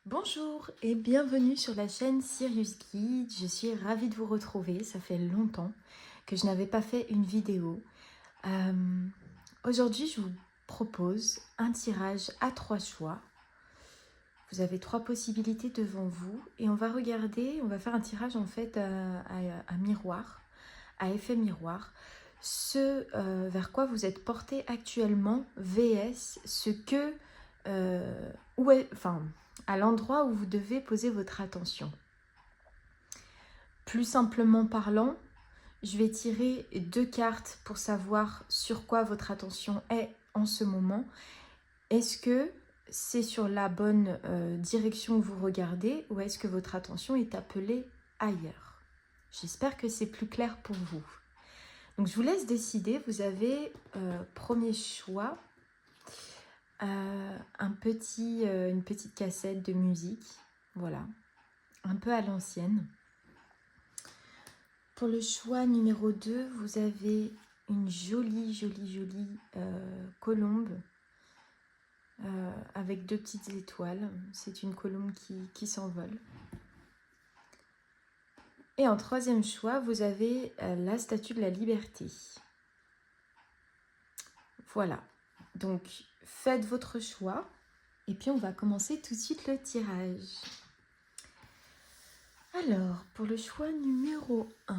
Bonjour et bienvenue sur la chaîne Sirius Guide. Je suis ravie de vous retrouver. Ça fait longtemps que je n'avais pas fait une vidéo. Aujourd'hui, je vous propose un tirage à 3 choix. Vous avez 3 possibilités devant vous et on va faire un tirage en fait à miroir, à effet miroir. Ce vers quoi vous êtes porté actuellement, vs ce que, à l'endroit où vous devez poser votre attention. Plus simplement parlant, je vais tirer 2 cartes pour savoir sur quoi votre attention est en ce moment. Est-ce que c'est sur la bonne direction que vous regardez ou est-ce que votre attention est appelée ailleurs? J'espère que c'est plus clair pour vous. Donc je vous laisse décider. Vous avez premier choix, une petite cassette de musique, voilà, un peu à l'ancienne. Pour le choix numéro 2, vous avez une jolie colombe avec 2 petites étoiles. C'est une colombe qui s'envole. Et en troisième choix, vous avez la statue de la liberté. Voilà. Donc, faites votre choix. Et puis, on va commencer tout de suite le tirage. Alors, pour le choix numéro 1.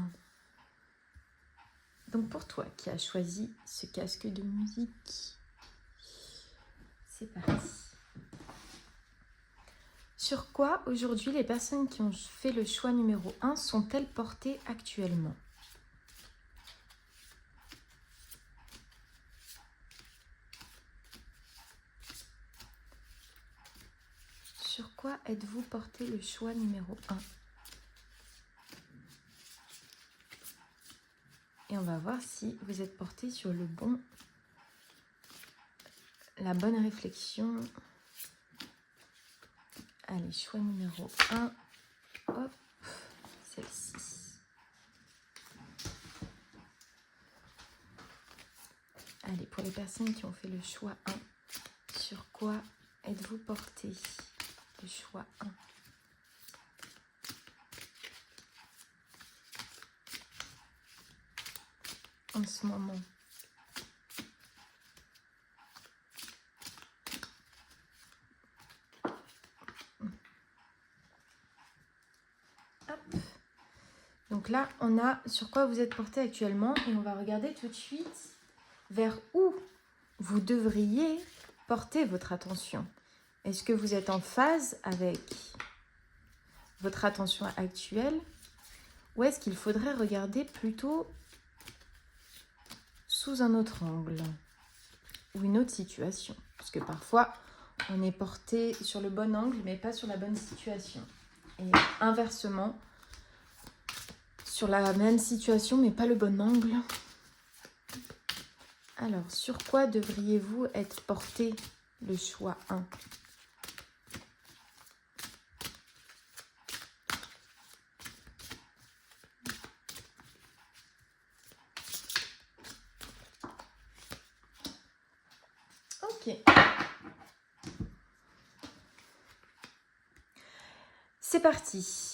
Donc, pour toi qui as choisi ce casque de musique, c'est parti. Sur quoi, aujourd'hui, les personnes qui ont fait le choix numéro 1 sont-elles portées actuellement? Sur quoi êtes-vous porté le choix numéro 1? Et on va voir si vous êtes porté sur la bonne réflexion. Allez, choix numéro 1. Hop, celle-ci. Allez, pour les personnes qui ont fait le choix 1, sur quoi êtes-vous porté le choix 1? En ce moment. Hop. Donc là, on a sur quoi vous êtes porté actuellement et on va regarder tout de suite vers où vous devriez porter votre attention. Est-ce que vous êtes en phase avec votre attention actuelle ou est-ce qu'il faudrait regarder plutôt sous un autre angle ou une autre situation? Parce que parfois, on est porté sur le bon angle mais pas sur la bonne situation. Et inversement, sur la même situation mais pas le bon angle. Alors, sur quoi devriez-vous être porté le choix 1? Ok. C'est parti.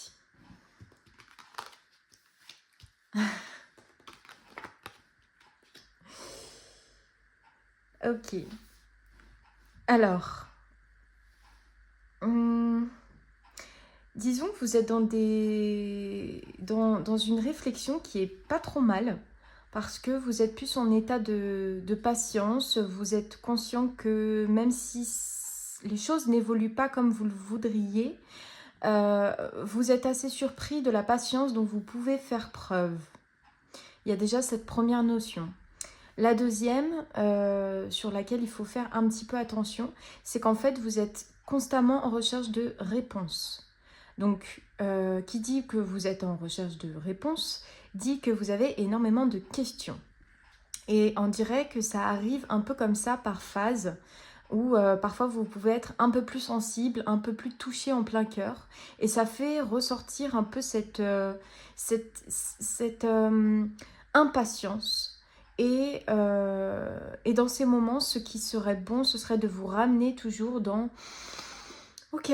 Ok. Alors, disons que vous êtes dans une réflexion qui est pas trop mal parce que vous êtes plus en état de patience. Vous êtes conscient que même si les choses n'évoluent pas comme vous le voudriez, vous êtes assez surpris de la patience dont vous pouvez faire preuve. Il y a déjà cette première notion. La deuxième, sur laquelle il faut faire un petit peu attention, c'est qu'en fait, vous êtes constamment en recherche de réponses. Donc, qui dit que vous êtes en recherche de réponses, dit que vous avez énormément de questions. Et on dirait que ça arrive un peu comme ça par phase, où parfois vous pouvez être un peu plus sensible, un peu plus touché en plein cœur. Et ça fait ressortir un peu cette impatience. Et dans ces moments, ce qui serait bon, ce serait de vous ramener toujours dans « Ok,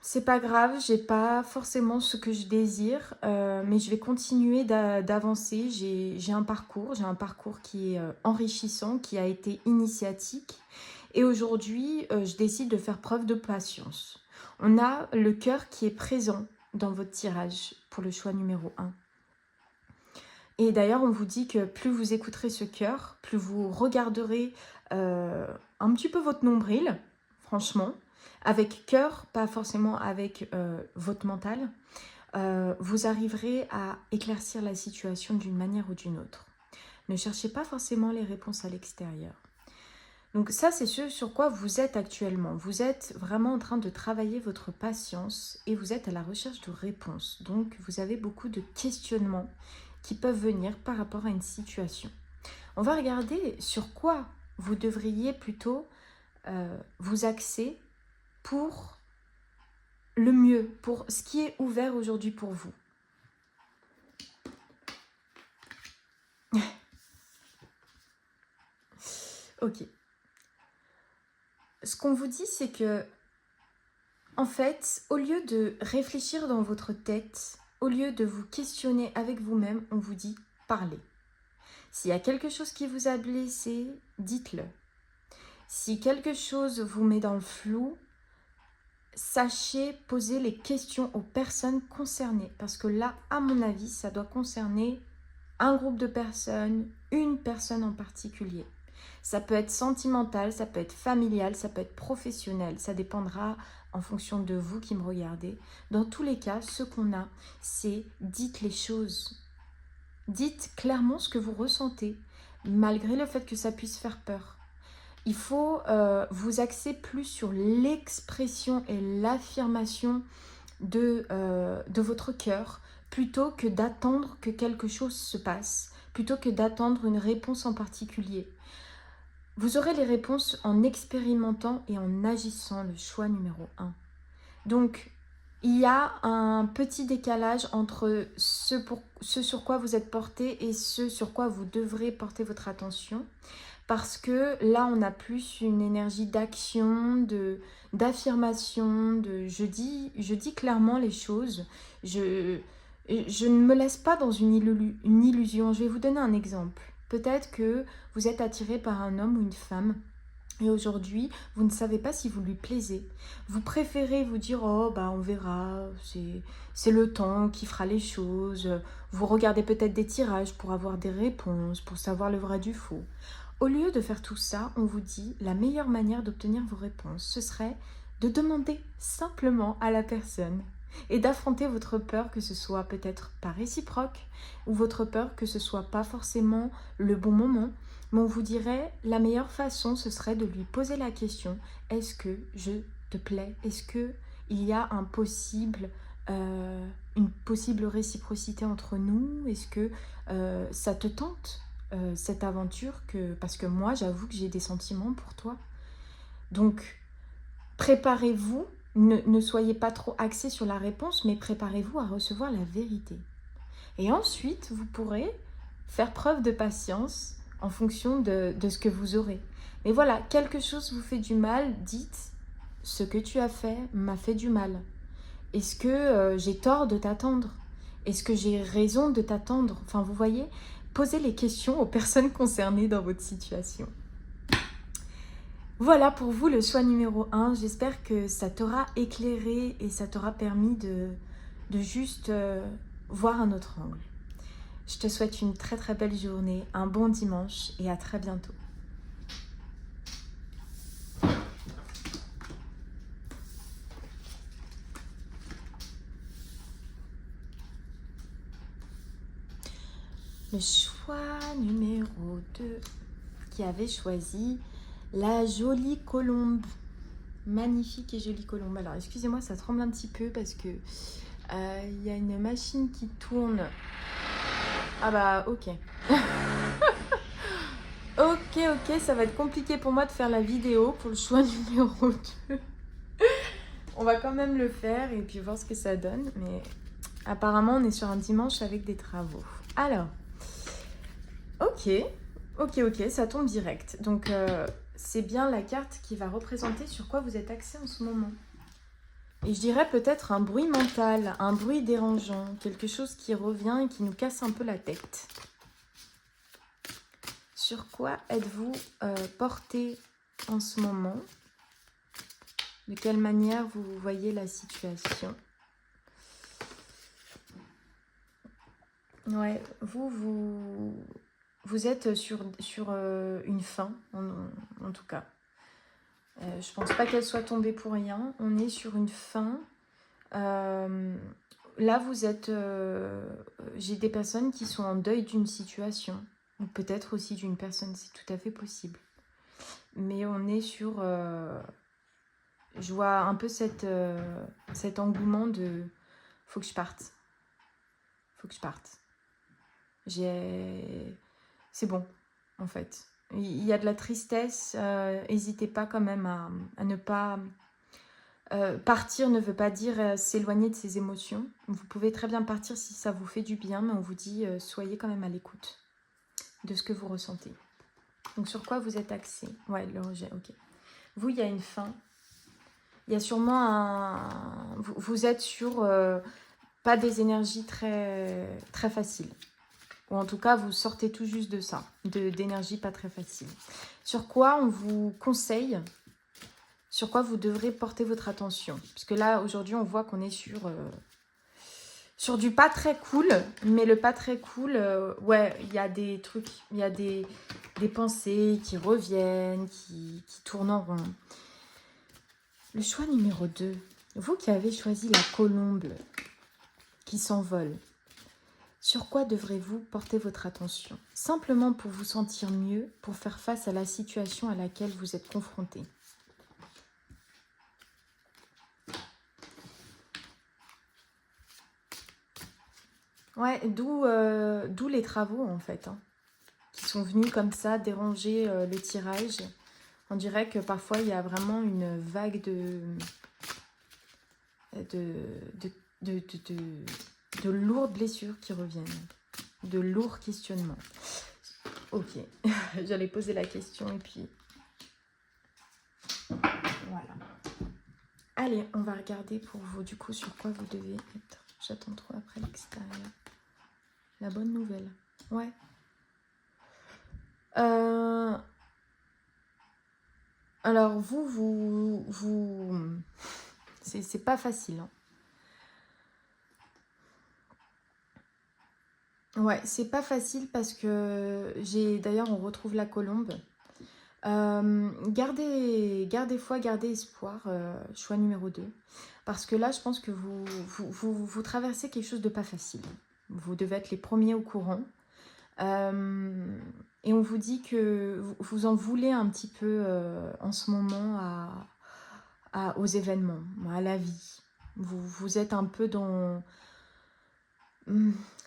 C'est pas grave, j'ai pas forcément ce que je désire, mais je vais continuer d'avancer. J'ai un parcours qui est enrichissant, qui a été initiatique. Et aujourd'hui, je décide de faire preuve de patience. On a le cœur qui est présent dans votre tirage pour le choix numéro 1. Et d'ailleurs, on vous dit que plus vous écouterez ce cœur, plus vous regarderez un petit peu votre nombril, franchement, avec cœur, pas forcément avec votre mental, vous arriverez à éclaircir la situation d'une manière ou d'une autre. Ne cherchez pas forcément les réponses à l'extérieur. Donc ça, c'est ce sur quoi vous êtes actuellement. Vous êtes vraiment en train de travailler votre patience et vous êtes à la recherche de réponses. Donc vous avez beaucoup de questionnements qui peuvent venir par rapport à une situation. On va regarder sur quoi vous devriez plutôt vous axer pour le mieux, pour ce qui est ouvert aujourd'hui pour vous. Ok. Ce qu'on vous dit, c'est que, en fait, au lieu de réfléchir dans votre tête, au lieu de vous questionner avec vous-même, on vous dit parlez. S'il y a quelque chose qui vous a blessé, dites-le. Si quelque chose vous met dans le flou, sachez poser les questions aux personnes concernées. Parce que là, à mon avis, ça doit concerner un groupe de personnes, une personne en particulier. Ça peut être sentimental, ça peut être familial, ça peut être professionnel. Ça dépendra en fonction de vous qui me regardez. Dans tous les cas, ce qu'on a, c'est dites les choses. Dites clairement ce que vous ressentez, malgré le fait que ça puisse faire peur. Il faut vous axer plus sur l'expression et l'affirmation de votre cœur, plutôt que d'attendre que quelque chose se passe, plutôt que d'attendre une réponse en particulier. Vous aurez les réponses en expérimentant et en agissant, le choix numéro 1. Donc, il y a un petit décalage entre ce sur quoi vous êtes porté et ce sur quoi vous devrez porter votre attention. Parce que là, on a plus une énergie d'action, d'affirmation, je dis clairement les choses. Je ne me laisse pas dans une illusion. Je vais vous donner un exemple. Peut-être que vous êtes attiré par un homme ou une femme et aujourd'hui, vous ne savez pas si vous lui plaisez. Vous préférez vous dire « Oh, bah on verra, c'est le temps qui fera les choses. » Vous regardez peut-être des tirages pour avoir des réponses, pour savoir le vrai du faux. Au lieu de faire tout ça, on vous dit la meilleure manière d'obtenir vos réponses, ce serait de demander simplement à la personne et d'affronter votre peur que ce soit peut-être pas réciproque ou votre peur que ce soit pas forcément le bon moment. Mais on vous dirait la meilleure façon, ce serait de lui poser la question « Est-ce que je te plais ? Est-ce qu'il y a une possible réciprocité entre nous ? Est-ce que ça te tente ? Cette aventure parce que moi j'avoue que j'ai des sentiments pour toi, donc préparez-vous, ne soyez pas trop axés sur la réponse, mais préparez-vous à recevoir la vérité et ensuite vous pourrez faire preuve de patience en fonction de ce que vous aurez. Mais voilà, quelque chose vous fait du mal, dites ce que tu as fait m'a fait du mal. Est-ce que j'ai tort de t'attendre ? Est-ce que j'ai raison de t'attendre ? Enfin, vous voyez, posez les questions aux personnes concernées dans votre situation. Voilà pour vous le choix numéro 1. J'espère que ça t'aura éclairé et ça t'aura permis de juste voir un autre angle. Je te souhaite une très très belle journée, un bon dimanche et à très bientôt. Le choix numéro 2 qui avait choisi la jolie colombe. Magnifique et jolie colombe. Alors excusez-moi, ça tremble un petit peu parce que y a une machine qui tourne. Ah bah ok. Ok, ça va être compliqué pour moi de faire la vidéo pour le choix numéro 2. On va quand même le faire et puis voir ce que ça donne. Mais apparemment on est sur un dimanche avec des travaux. Alors, ok, ça tombe direct. Donc c'est bien la carte qui va représenter sur quoi vous êtes axé en ce moment. Et je dirais peut-être un bruit mental, un bruit dérangeant, quelque chose qui revient et qui nous casse un peu la tête. Sur quoi êtes-vous porté en ce moment? De quelle manière vous voyez la situation? Ouais, vous êtes sur une fin, en tout cas. Je pense pas qu'elle soit tombée pour rien. On est sur une fin. Là, vous êtes... j'ai des personnes qui sont en deuil d'une situation. Ou peut-être aussi d'une personne, c'est tout à fait possible. Mais on est sur... je vois un peu cet engouement de... Faut que je parte. Faut que je parte. C'est bon, en fait. Il y a de la tristesse. N'hésitez pas quand même à ne pas... partir ne veut pas dire s'éloigner de ses émotions. Vous pouvez très bien partir si ça vous fait du bien, mais on vous dit soyez quand même à l'écoute de ce que vous ressentez. Donc sur quoi vous êtes axé? Ouais, le rejet, ok. Vous, il y a une fin. Il y a sûrement un... Vous êtes sur pas des énergies très, très faciles. Ou en tout cas, vous sortez tout juste de ça, d'énergie pas très facile. Sur quoi on vous conseille, sur quoi vous devrez porter votre attention? Parce que là, aujourd'hui, on voit qu'on est sur du pas très cool, mais le pas très cool, ouais, il y a des trucs, il y a des pensées qui reviennent, qui tournent en rond. Le choix numéro 2, vous qui avez choisi la colombe qui s'envole, sur quoi devrez-vous porter votre attention? Simplement pour vous sentir mieux, pour faire face à la situation à laquelle vous êtes confronté. Ouais, d'où les travaux en fait, hein, qui sont venus comme ça déranger le tirage. On dirait que parfois il y a vraiment une vague de lourdes blessures qui reviennent, de lourds questionnements. Ok, j'allais poser la question et puis voilà. Allez, on va regarder pour vous du coup sur quoi vous devez être. J'attends trop après l'extérieur. La bonne nouvelle. Ouais. Alors vous c'est pas facile. Hein. Ouais, c'est pas facile parce que d'ailleurs on retrouve la colombe. Gardez foi, gardez espoir, choix numéro 2. Parce que là, je pense que vous traversez quelque chose de pas facile. Vous devez être les premiers au courant. Et on vous dit que vous en voulez un petit peu en ce moment aux événements, à la vie. Vous êtes un peu dans...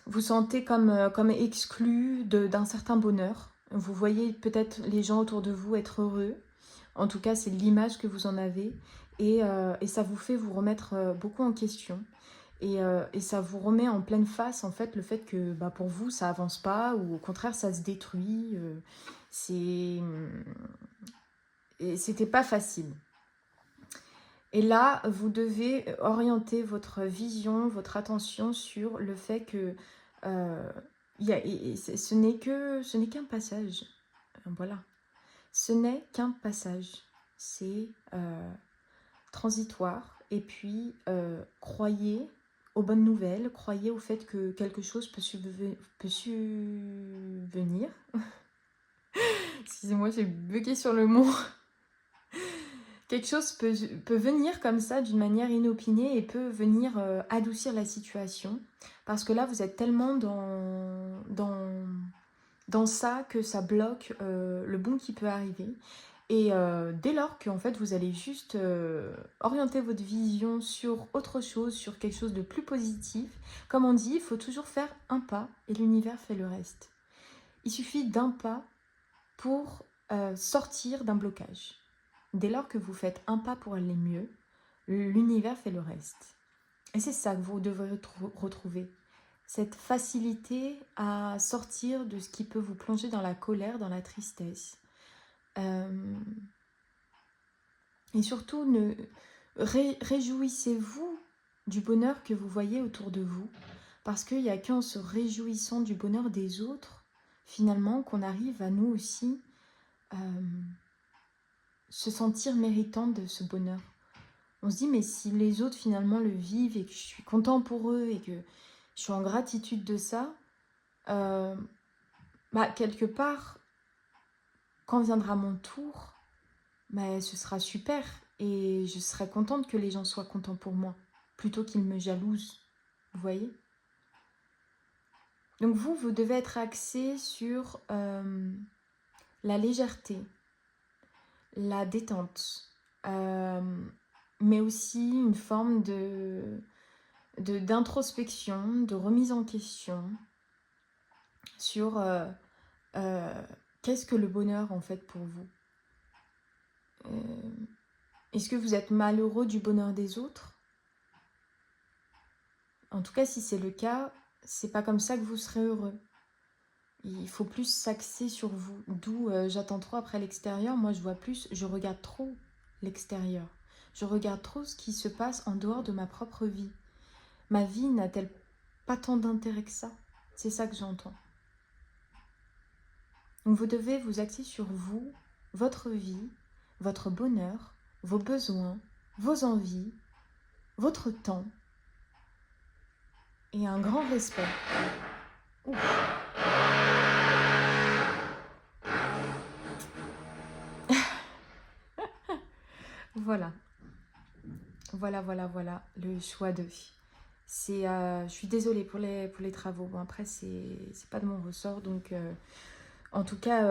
Vous sentez comme exclu d'un certain bonheur. Vous voyez peut-être les gens autour de vous être heureux. En tout cas, c'est l'image que vous en avez. Et ça vous fait vous remettre beaucoup en question. Et ça vous remet en pleine face, en fait, le fait que pour vous, ça avance pas. Ou au contraire, ça se détruit. C'était pas facile. Et là, vous devez orienter votre vision, votre attention sur le fait que ce n'est qu'un passage. Voilà. Ce n'est qu'un passage. C'est transitoire. Et puis, croyez aux bonnes nouvelles. Croyez au fait que quelque chose peut subvenir. Excusez-moi, j'ai bugué sur le mot. Quelque chose peut venir comme ça d'une manière inopinée et peut venir adoucir la situation. Parce que là, vous êtes tellement dans ça que ça bloque le bon qui peut arriver. Et dès lors que en fait, vous allez juste orienter votre vision sur autre chose, sur quelque chose de plus positif, comme on dit, il faut toujours faire un pas et l'univers fait le reste. Il suffit d'un pas pour sortir d'un blocage. Dès lors que vous faites un pas pour aller mieux, l'univers fait le reste. Et c'est ça que vous devrez retrouver. Cette facilité à sortir de ce qui peut vous plonger dans la colère, dans la tristesse. Et surtout, Réjouissez-vous du bonheur que vous voyez autour de vous, parce qu'il n'y a qu'en se réjouissant du bonheur des autres, finalement, qu'on arrive à nous aussi se sentir méritant de ce bonheur. On se dit, mais si les autres finalement le vivent et que je suis content pour eux et que je suis en gratitude de ça, quelque part, quand viendra mon tour, ce sera super et je serai contente que les gens soient contents pour moi, plutôt qu'ils me jalousent, vous voyez? Donc vous devez être axé sur la légèreté, la détente, mais aussi une forme d'introspection, de remise en question sur qu'est-ce que le bonheur en fait pour vous. Est-ce que vous êtes malheureux du bonheur des autres? En tout cas, si c'est le cas, c'est pas comme ça que vous serez heureux. Il faut plus s'axer sur vous. D'où j'attends trop après l'extérieur. Moi, je regarde trop l'extérieur. Je regarde trop ce qui se passe en dehors de ma propre vie. Ma vie n'a-t-elle pas tant d'intérêt que ça? C'est ça que j'entends. Donc vous devez vous axer sur vous, votre vie, votre bonheur, vos besoins, vos envies, votre temps et un grand respect. Ouh. Voilà. Voilà, le choix de. Je suis désolée pour les travaux. Bon, après, c'est pas de mon ressort, donc en tout cas,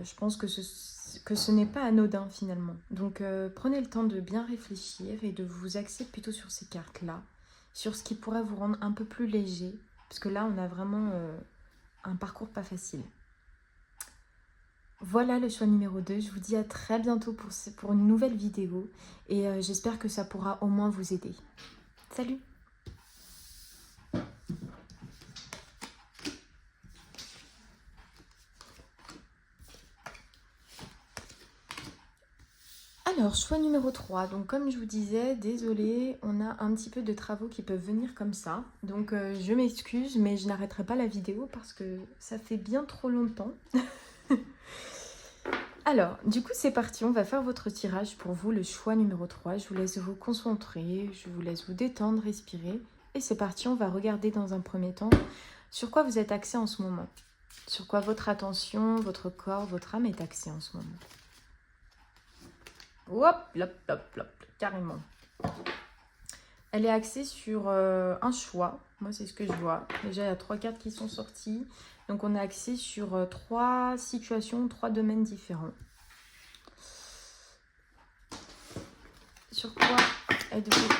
je pense que ce n'est pas anodin finalement. Donc, prenez le temps de bien réfléchir et de vous axer plutôt sur ces cartes-là, sur ce qui pourrait vous rendre un peu plus léger, parce que là, on a vraiment un parcours pas facile. Voilà le choix numéro 2. Je vous dis à très bientôt pour une nouvelle vidéo et j'espère que ça pourra au moins vous aider. Salut! Alors, choix numéro 3. Donc, comme je vous disais, désolée, on a un petit peu de travaux qui peuvent venir comme ça. Donc, je m'excuse, mais je n'arrêterai pas la vidéo parce que ça fait bien trop longtemps. Alors, du coup, c'est parti. On va faire votre tirage pour vous, le choix numéro 3. Je vous laisse vous concentrer, je vous laisse vous détendre, respirer. Et c'est parti, on va regarder dans un premier temps sur quoi vous êtes axé en ce moment. Sur quoi votre attention, votre corps, votre âme est axée en ce moment. Hop, carrément. Elle est axée sur un choix. Moi, c'est ce que je vois. Déjà, il y a 3 cartes qui sont sorties. Donc, on est axé sur 3 situations, 3 domaines différents. Sur quoi êtes-vous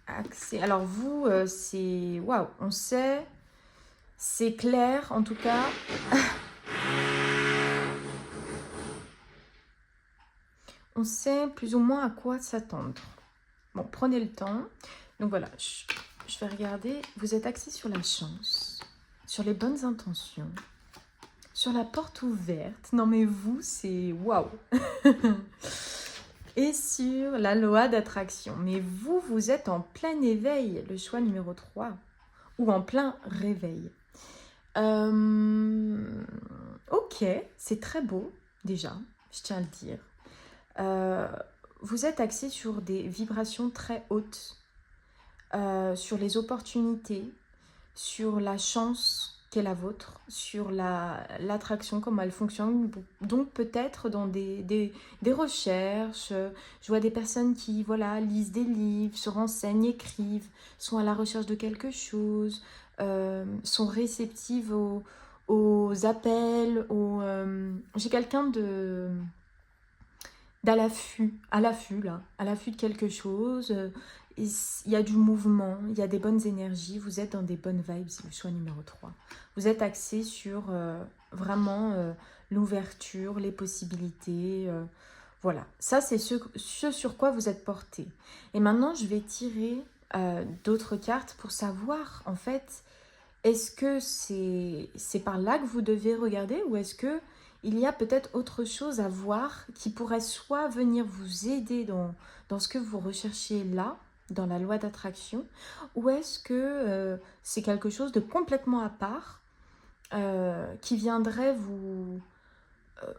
axé? Alors, vous, c'est... Waouh, on sait. C'est clair, en tout cas. On sait plus ou moins à quoi s'attendre. Bon, prenez le temps. Donc voilà, je vais regarder. Vous êtes axé sur la chance, sur les bonnes intentions, sur la porte ouverte. Non mais vous, c'est waouh. Et sur la loi d'attraction. Mais vous, vous êtes en plein éveil, le choix numéro 3. Ou en plein réveil. Ok, c'est très beau, déjà, je tiens à le dire. Vous êtes axé sur des vibrations très hautes, sur les opportunités, sur la chance qu'est la vôtre, sur l'attraction, comment elle fonctionne. Donc peut-être dans des recherches, je vois des personnes qui lisent des livres, se renseignent, écrivent, sont à la recherche de quelque chose, sont réceptives aux appels, j'ai quelqu'un à l'affût de quelque chose. Il y a du mouvement, il y a des bonnes énergies, vous êtes dans des bonnes vibes, c'est le choix numéro 3. Vous êtes axé sur vraiment l'ouverture, les possibilités. Voilà, ça c'est ce sur quoi vous êtes porté. Et maintenant, je vais tirer d'autres cartes pour savoir, en fait, est-ce que c'est par là que vous devez regarder ou est-ce que il y a peut-être autre chose à voir qui pourrait soit venir vous aider dans ce que vous recherchez là, dans la loi d'attraction, ou est-ce que c'est quelque chose de complètement à part qui viendrait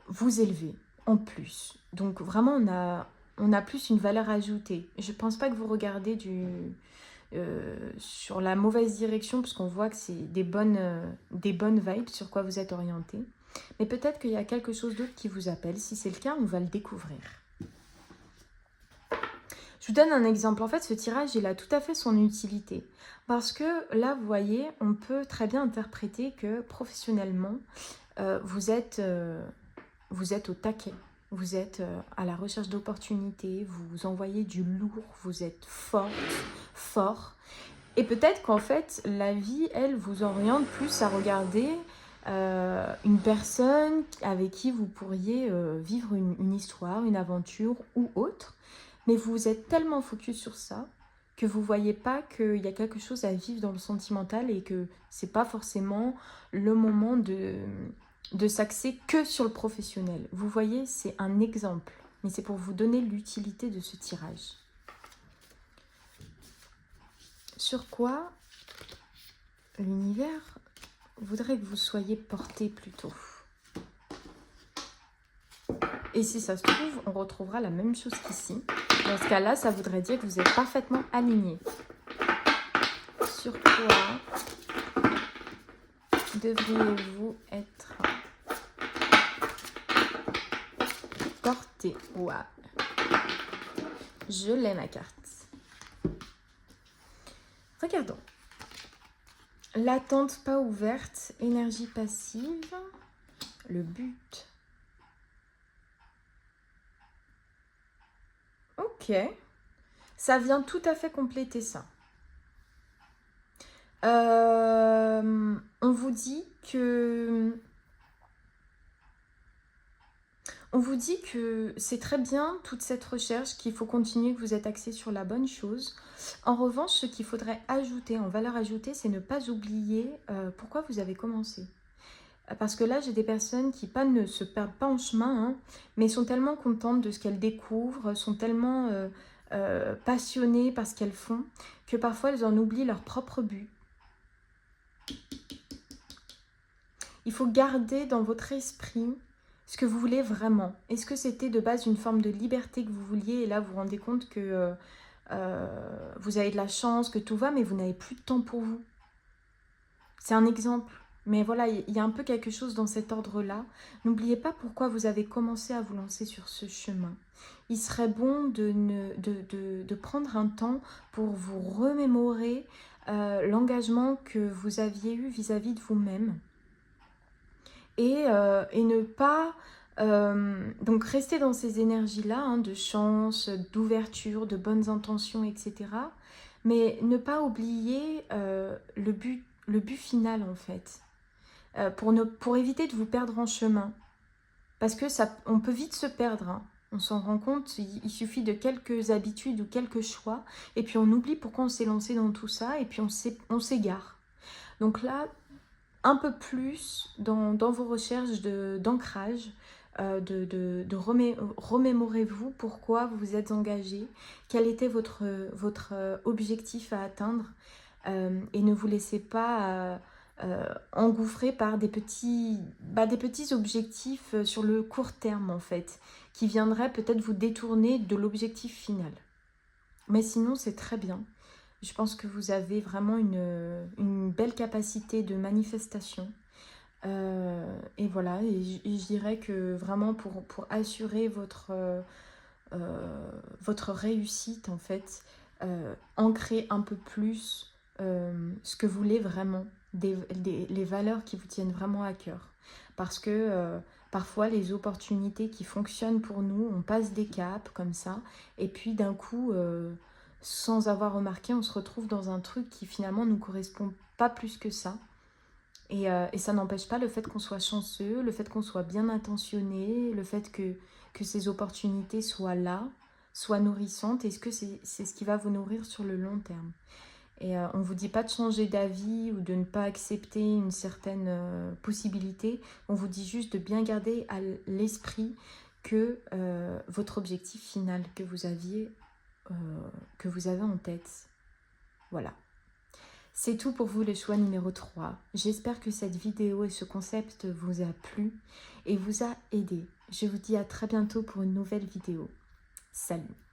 vous élever en plus. Donc vraiment, on a plus une valeur ajoutée. Je ne pense pas que vous regardez sur la mauvaise direction, parce qu'on voit que c'est des bonnes vibes sur quoi vous êtes orienté. Mais peut-être qu'il y a quelque chose d'autre qui vous appelle. Si c'est le cas, on va le découvrir. Je vous donne un exemple. En fait, ce tirage, il a tout à fait son utilité. Parce que là, vous voyez, on peut très bien interpréter que professionnellement, vous êtes au taquet. Vous êtes à la recherche d'opportunités, vous envoyez du lourd, vous êtes fort. Et peut-être qu'en fait, la vie, elle, vous oriente plus à regarder une personne avec qui vous pourriez vivre une histoire, une aventure ou autre. Mais vous êtes tellement focus sur ça que vous ne voyez pas qu'il y a quelque chose à vivre dans le sentimental et que ce n'est pas forcément le moment de s'axer que sur le professionnel. Vous voyez, c'est un exemple, mais c'est pour vous donner l'utilité de ce tirage. Sur quoi l'univers voudrait que vous soyez porté plutôt. Et si ça se trouve, on retrouvera la même chose qu'ici. Dans ce cas-là, ça voudrait dire que vous êtes parfaitement aligné. Sur quoi devriez-vous être porté? Wow. Je l'ai ma carte. Regardons. L'attente pas ouverte, énergie passive, le but. Ok, ça vient tout à fait compléter ça. On vous dit que c'est très bien toute cette recherche, qu'il faut continuer, que vous êtes axé sur la bonne chose. En revanche, ce qu'il faudrait ajouter en valeur ajoutée, c'est ne pas oublier pourquoi vous avez commencé. Parce que là, j'ai des personnes qui ne se perdent pas en chemin, hein, mais sont tellement contentes de ce qu'elles découvrent, sont tellement passionnées par ce qu'elles font, que parfois elles en oublient leur propre but. Il faut garder dans votre esprit ce que vous voulez vraiment. Est-ce que c'était de base une forme de liberté que vous vouliez et là vous vous rendez compte que vous avez de la chance, que tout va, mais vous n'avez plus de temps pour vous. C'est un exemple. Mais voilà, il y a un peu quelque chose dans cet ordre-là. N'oubliez pas pourquoi vous avez commencé à vous lancer sur ce chemin. Il serait bon de prendre un temps pour vous remémorer l'engagement que vous aviez eu vis-à-vis de vous-même. Et ne pas donc rester dans ces énergies-là, hein, de chance, d'ouverture, de bonnes intentions, etc. Mais ne pas oublier le but final en fait, pour éviter de vous perdre en chemin. Parce que on peut vite se perdre, hein. On s'en rend compte, il suffit de quelques habitudes ou quelques choix, et puis on oublie pourquoi on s'est lancé dans tout ça, et puis on s'égare. Donc là, un peu plus dans vos recherches d'ancrage, remémorez-vous pourquoi vous vous êtes engagé, quel était votre objectif à atteindre, et ne vous laissez pas engouffrer par des petits objectifs sur le court terme en fait, qui viendraient peut-être vous détourner de l'objectif final. Mais sinon c'est très bien. Je pense que vous avez vraiment une belle capacité de manifestation. Et voilà, et je dirais que vraiment pour assurer votre réussite, en fait, ancrer un peu plus ce que vous voulez vraiment, les valeurs qui vous tiennent vraiment à cœur. Parce que parfois, les opportunités qui fonctionnent pour nous, on passe des caps comme ça, et puis d'un coup... sans avoir remarqué, on se retrouve dans un truc qui finalement ne nous correspond pas plus que ça. Et ça n'empêche pas le fait qu'on soit chanceux, le fait qu'on soit bien intentionné, le fait que ces opportunités soient là, soient nourrissantes. Est-ce que c'est ce qui va vous nourrir sur le long terme? Et on ne vous dit pas de changer d'avis ou de ne pas accepter une certaine possibilité. On vous dit juste de bien garder à l'esprit que votre objectif final que vous avez en tête. Voilà. C'est tout pour vous le choix numéro 3. J'espère que cette vidéo et ce concept vous a plu et vous a aidé. Je vous dis à très bientôt pour une nouvelle vidéo. Salut!